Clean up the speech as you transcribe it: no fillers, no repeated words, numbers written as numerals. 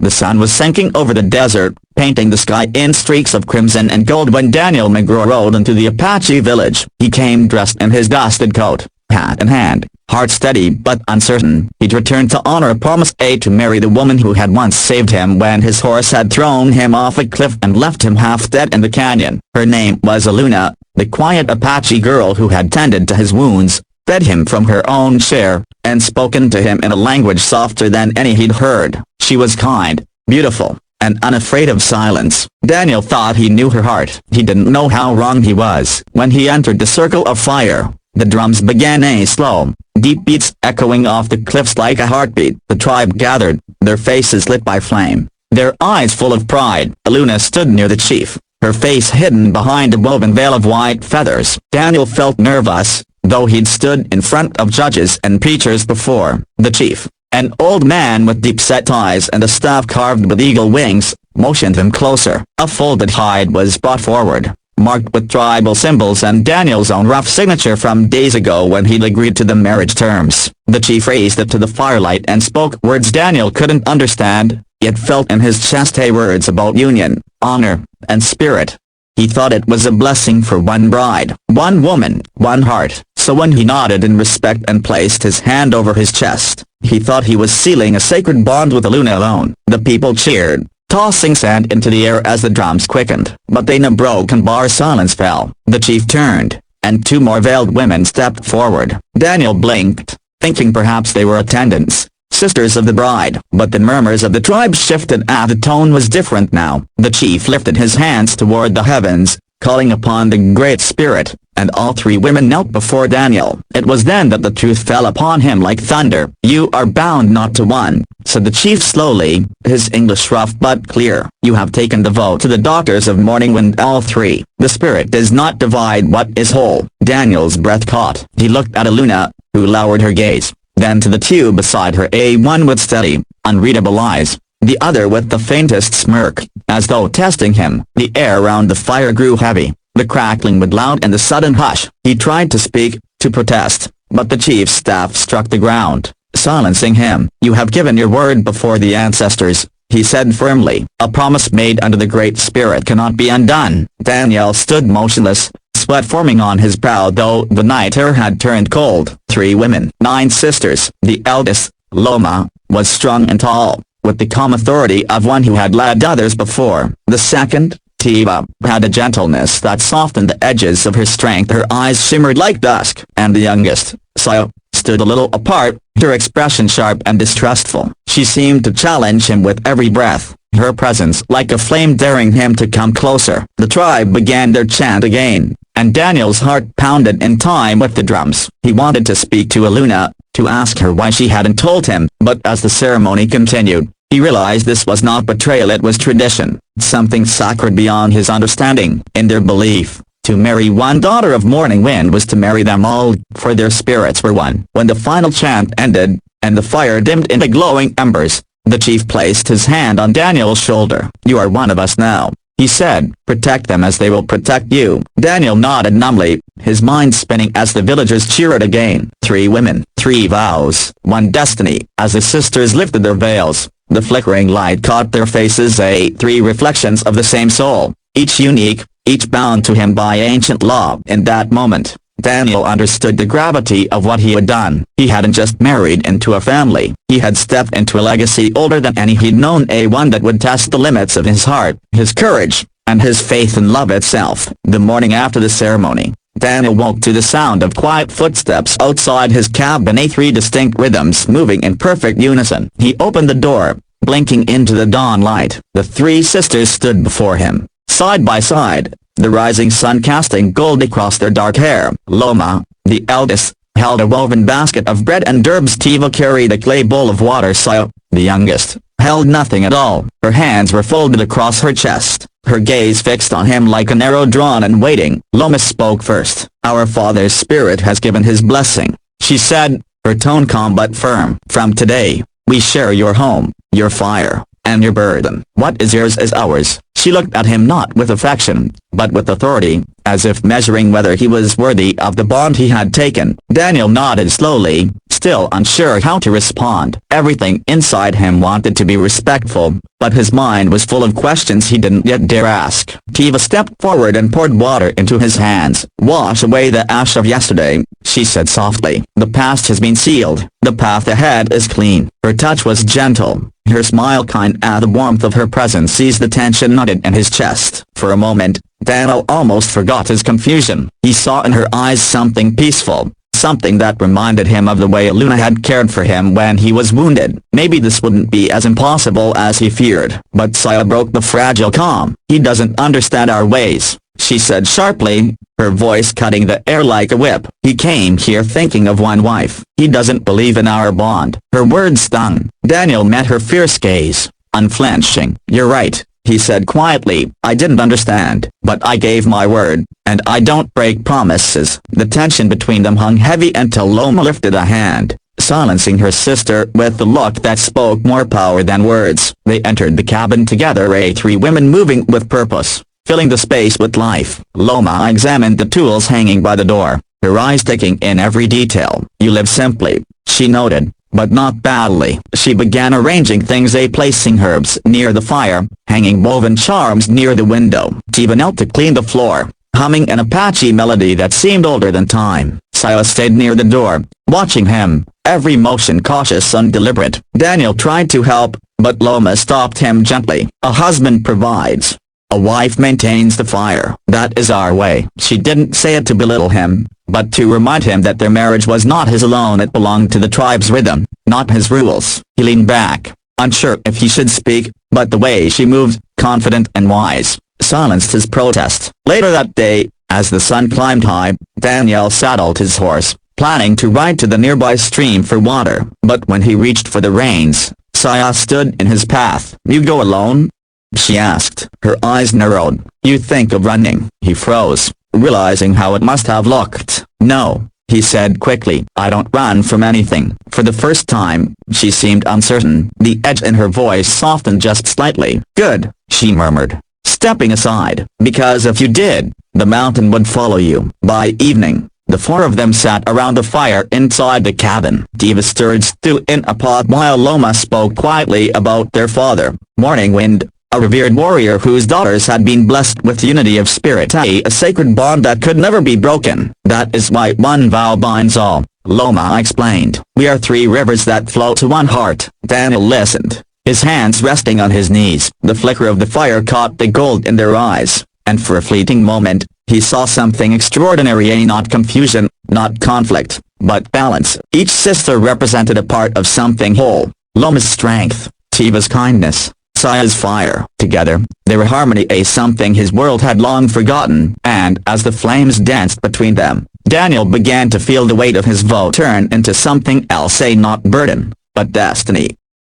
The sun was sinking over the desert, painting the sky in streaks of crimson and gold when Daniel McGraw rode into the Apache village. He came dressed in his dusted coat, hat in hand, heart steady but uncertain. He'd returned to honor a promise to marry the woman who had once saved him when his horse had thrown him off a cliff and left him half dead in the canyon. Her name was Aluna, the quiet Apache girl who had tended to his wounds, fed him from her own share, and spoken to him in a language softer than any he'd heard. She was kind, beautiful, and unafraid of silence. Daniel thought he knew her heart. He didn't know how wrong he was. When he entered the circle of fire, the drums began a slow, deep beats echoing off the cliffs like a heartbeat. The tribe gathered, their faces lit by flame, their eyes full of pride. Aluna stood near the chief, her face hidden behind a woven veil of white feathers. Daniel felt nervous, though he'd stood in front of judges and preachers before. The chief, an old man with deep-set eyes and a staff carved with eagle wings, motioned him closer. A folded hide was brought forward, marked with tribal symbols and Daniel's own rough signature from days ago when he'd agreed to the marriage terms. The chief raised it to the firelight and spoke words Daniel couldn't understand, yet felt in his chest words about union, honor, and spirit. He thought it was a blessing for one bride, one woman, one heart. So when he nodded in respect and placed his hand over his chest, he thought he was sealing a sacred bond with Aluna alone. The people cheered, tossing sand into the air as the drums quickened. But then a broken bar silence fell. The chief turned, and two more veiled women stepped forward. Daniel blinked, thinking perhaps they were attendants, sisters of the bride. But the murmurs of the tribe shifted and the tone was different now. The chief lifted his hands toward the heavens, calling upon the Great Spirit, and all three women knelt before Daniel. It was then that the truth fell upon him like thunder. "You are bound not to one," said the chief slowly, his English rough but clear. "You have taken the vow to the daughters of morning wind, all three. The spirit does not divide what is whole." Daniel's breath caught. He looked at Aluna, who lowered her gaze, then to the two beside her, one with steady, unreadable eyes, the other with the faintest smirk, as though testing him. The air around the fire grew heavy, the crackling was loud and the sudden hush. He tried to speak, to protest, but the chief's staff struck the ground, silencing him. "You have given your word before the ancestors," he said firmly. "A promise made under the Great Spirit cannot be undone." Daniel stood motionless, sweat forming on his brow though the night air had turned cold. Three women, 9 sisters. The eldest, Loma, was strong and tall, with the calm authority of one who had led others before. The second, Tiva, had a gentleness that softened the edges of her strength. Her eyes shimmered like dusk. And the youngest, Saya, stood a little apart, her expression sharp and distrustful. She seemed to challenge him with every breath, her presence like a flame daring him to come closer. The tribe began their chant again, and Daniel's heart pounded in time with the drums. He wanted to speak to Aluna, to ask her why she hadn't told him, but as the ceremony continued, he realized this was not betrayal, it was tradition, something sacred beyond his understanding. In their belief, to marry one daughter of morning wind was to marry them all, for their spirits were one. When the final chant ended, and the fire dimmed into glowing embers, the chief placed his hand on Daniel's shoulder. "You are one of us now," he said. "Protect them as they will protect you." Daniel nodded numbly, his mind spinning as the villagers cheered again. 3 women, 3 vows, 1 destiny. As the sisters lifted their veils, the flickering light caught their faces, 3 reflections of the same soul, each unique, each bound to him by ancient law. In that moment, Daniel understood the gravity of what he had done. He hadn't just married into a family, he had stepped into a legacy older than any he'd known, one that would test the limits of his heart, his courage, and his faith in love itself. The morning after the ceremony, Daniel woke to the sound of quiet footsteps outside his cabin, 3 distinct rhythms moving in perfect unison. He opened the door, blinking into the dawn light. The 3 sisters stood before him, side by side, the rising sun casting gold across their dark hair. Loma, the eldest, held a woven basket of bread and herbs. Tiva carried a clay bowl of water. Saya, the youngest, held nothing at all. Her hands were folded across her chest, her gaze fixed on him like an arrow drawn and waiting. Loma spoke first. "Our father's spirit has given his blessing," she said, her tone calm but firm. "From today, we share your home, your fire, and your burden. What is yours is ours." She looked at him not with affection, but with authority, as if measuring whether he was worthy of the bond he had taken. Daniel nodded slowly, still unsure how to respond. Everything inside him wanted to be respectful, but his mind was full of questions he didn't yet dare ask. Tiva stepped forward and poured water into his hands. "Wash away the ash of yesterday," she said softly. "The past has been sealed. The path ahead is clean." Her touch was gentle, her smile kind, and the warmth of her presence eased the tension knotted in his chest. For a moment, Daniel almost forgot his confusion. He saw in her eyes something peaceful, something that reminded him of the way Luna had cared for him when he was wounded. Maybe this wouldn't be as impossible as he feared. But Saya broke the fragile calm. "He doesn't understand our ways," she said sharply, her voice cutting the air like a whip. "He came here thinking of one wife. He doesn't believe in our bond." Her words stung. Daniel met her fierce gaze, unflinching. "You're right," he said quietly. "I didn't understand, but I gave my word, and I don't break promises." The tension between them hung heavy until Loma lifted a hand, silencing her sister with the look that spoke more power than words. They entered the cabin together, three women moving with purpose, filling the space with life. Loma examined the tools hanging by the door, her eyes taking in every detail. "You live simply," she noted, "but not badly." She began arranging things, placing herbs near the fire, hanging woven charms near the window. Tiva knelt to clean the floor, humming an Apache melody that seemed older than time. Silas stayed near the door, watching him, every motion cautious and deliberate. Daniel tried to help, but Loma stopped him gently. "A husband provides. A wife maintains the fire. That is our way." She didn't say it to belittle him, but to remind him that their marriage was not his alone. It belonged to the tribe's rhythm, not his rules. He leaned back, unsure if he should speak, but the way she moved, confident and wise, silenced his protest. Later that day, as the sun climbed high, Daniel saddled his horse, planning to ride to the nearby stream for water. But when he reached for the reins, Saya stood in his path. "You go alone?" she asked. Her eyes narrowed. "You think of running?" He froze, realizing how it must have looked. "No," he said quickly. "I don't run from anything." For the first time, she seemed uncertain. The edge in her voice softened just slightly. "Good," she murmured, stepping aside. "Because if you did, the mountain would follow you." By evening, the four of them sat around the fire inside the cabin. Tiva stirred stew in a pot while Loma spoke quietly about their father, Morning Wind, a revered warrior whose daughters had been blessed with unity of spirit, a sacred bond that could never be broken. "That is why one vow binds all," Loma explained. "We are three rivers that flow to one heart." Daniel listened, his hands resting on his knees. The flicker of the fire caught the gold in their eyes, and for a fleeting moment, he saw something extraordinary, not confusion, not conflict, but balance. Each sister represented a part of something whole. Loma's strength, Tiva's kindness, Saya's fire. Together, they were harmony, something his world had long forgotten. And as the flames danced between them, Daniel began to feel the weight of his vow turn into something else, not burden, but destiny.